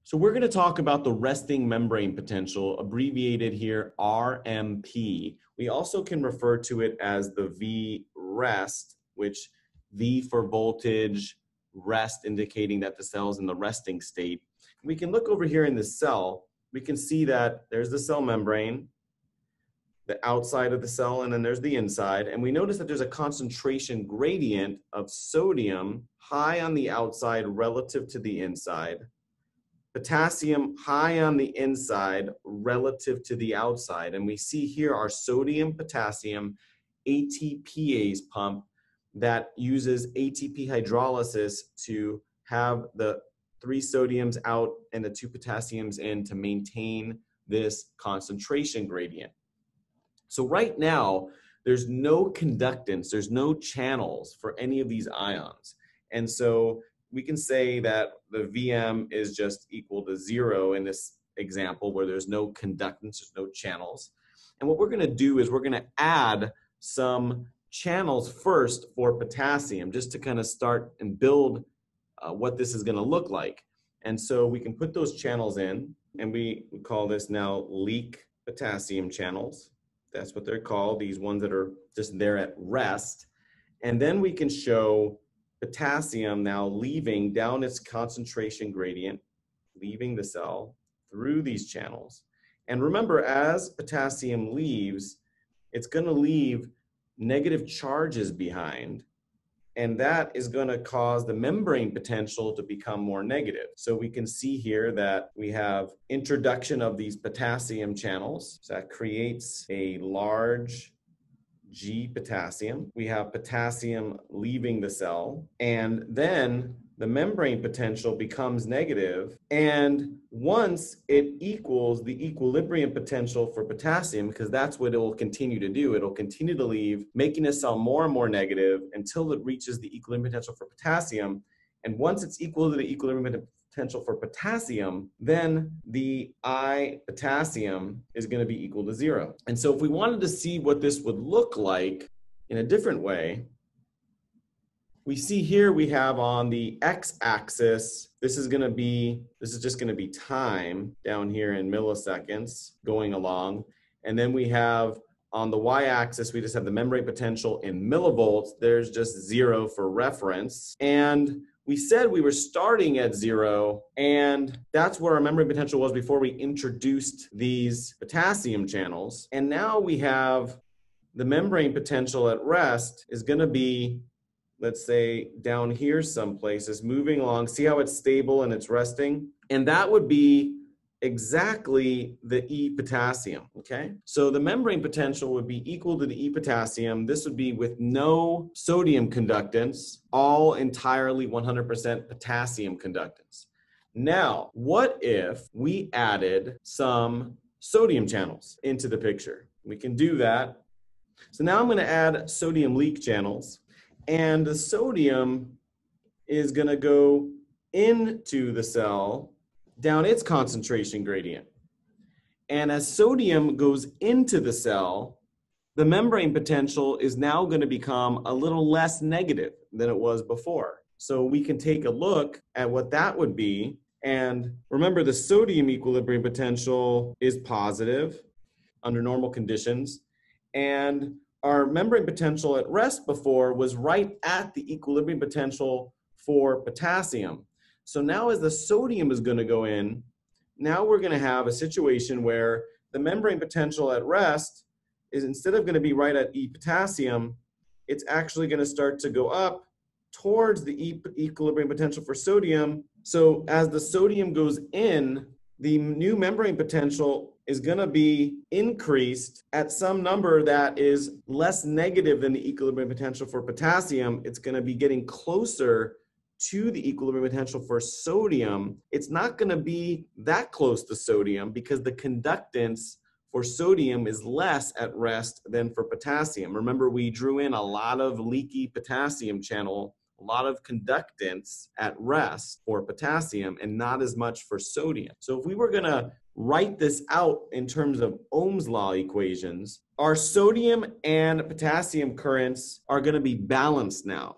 So we're going to talk about the resting membrane potential, abbreviated here RMP. We also can refer to it as the V rest, which V for voltage, rest indicating that the cell is in the resting state. We can look over here in the cell. We can see that there's the cell membrane, the outside of the cell, and then there's the inside. And we notice that there's a concentration gradient of sodium high on the outside relative to the inside. Potassium high on the inside relative to the outside. And we see here our sodium potassium ATPase pump that uses ATP hydrolysis to have the 3 sodiums out and the 2 potassiums in to maintain this concentration gradient. So right now, there's no conductance, there's no channels for any of these ions. And so we can say that the VM is just equal to 0 in this example where there's no conductance, there's no channels. And what we're going to do is we're going to add some channels first for potassium just to kind of start and build what this is going to look like. And so we can put those channels in, and we call this now leak potassium channels. That's what they're called, these ones that are just there at rest. And then we can show potassium now leaving down its concentration gradient, leaving the cell through these channels. And remember, as potassium leaves, it's going to leave negative charges behind, and that is going to cause the membrane potential to become more negative. So we can see here that we have introduction of these potassium channels. So that creates a large G potassium. We have potassium leaving the cell, and then the membrane potential becomes negative. And once it equals the equilibrium potential for potassium, because that's what it will continue to do, it'll continue to leave, making the cell more and more negative until it reaches the equilibrium potential for potassium. And once it's equal to the equilibrium potential for potassium, then the I potassium is going to be equal to 0. And so if we wanted to see what this would look like in a different way, we see here we have on the x-axis, this is just going to be time down here in milliseconds going along. And then we have on the y-axis, we just have the membrane potential in millivolts. There's just 0 for reference. And we said we were starting at 0, and that's where our membrane potential was before we introduced these potassium channels. And now we have the membrane potential at rest is going to be, let's say, down here someplace, is moving along. See how it's stable and it's resting? And that would be exactly the E potassium, okay? So the membrane potential would be equal to the E potassium. This would be with no sodium conductance, all entirely 100% potassium conductance. Now, what if we added some sodium channels into the picture? We can do that. So now I'm going to add sodium leak channels. And the sodium is going to go into the cell down its concentration gradient. And as sodium goes into the cell, the membrane potential is now going to become a little less negative than it was before. So we can take a look at what that would be. And remember, the sodium equilibrium potential is positive under normal conditions. And our membrane potential at rest before was right at the equilibrium potential for potassium. So now as the sodium is going to go in, now we're going to have a situation where the membrane potential at rest is, instead of going to be right at E potassium, it's actually going to start to go up towards the equilibrium potential for sodium. So as the sodium goes in, the new membrane potential is going to be increased at some number that is less negative than the equilibrium potential for potassium. It's going to be getting closer to the equilibrium potential for sodium. It's not going to be that close to sodium because the conductance for sodium is less at rest than for potassium. Remember, we drew in a lot of leaky potassium channel, a lot of conductance at rest for potassium and not as much for sodium. So if we were going to write this out in terms of Ohm's law equations, our sodium and potassium currents are going to be balanced now.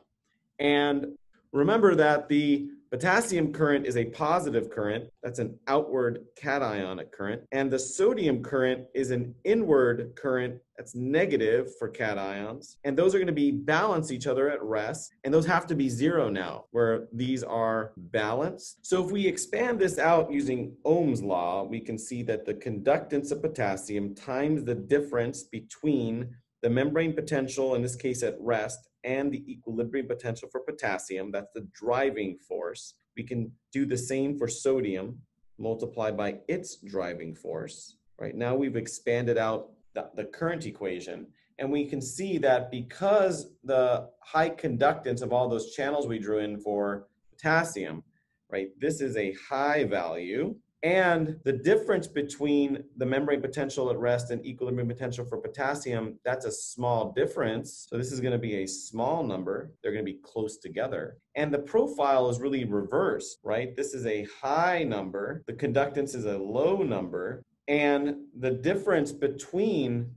And remember that the Potassium current is a positive current. That's an outward cationic current. And the sodium current is an inward current. That's negative for cations. And those are going to be balance each other at rest. And those have to be zero now, where these are balanced. So if we expand this out using Ohm's law, we can see that the conductance of potassium times the difference between the membrane potential, in this case at rest, and the equilibrium potential for potassium, that's the driving force. We can do the same for sodium, multiplied by its driving force. Right now we've expanded out the current equation, and we can see that because the high conductance of all those channels we drew in for potassium, right, this is a high value. And the difference between the membrane potential at rest and equilibrium potential for potassium, that's a small difference. So this is going to be a small number. They're going to be close together. And the profile is really reversed, right? This is a high number. The conductance is a low number. And the difference between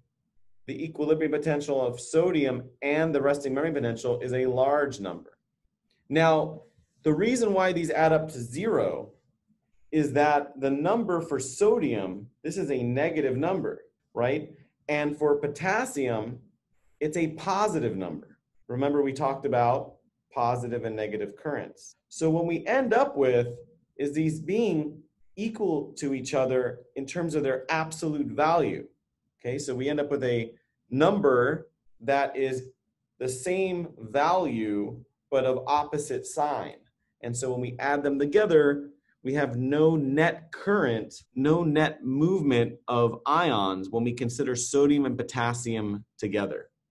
the equilibrium potential of sodium and the resting membrane potential is a large number. Now, the reason why these add up to zero is that the number for sodium, this is a negative number, right? And for potassium, it's a positive number. Remember, we talked about positive and negative currents. So what we end up with is these being equal to each other in terms of their absolute value. Okay, so we end up with a number that is the same value, but of opposite sign. And so when we add them together, we have no net current, no net movement of ions when we consider sodium and potassium together.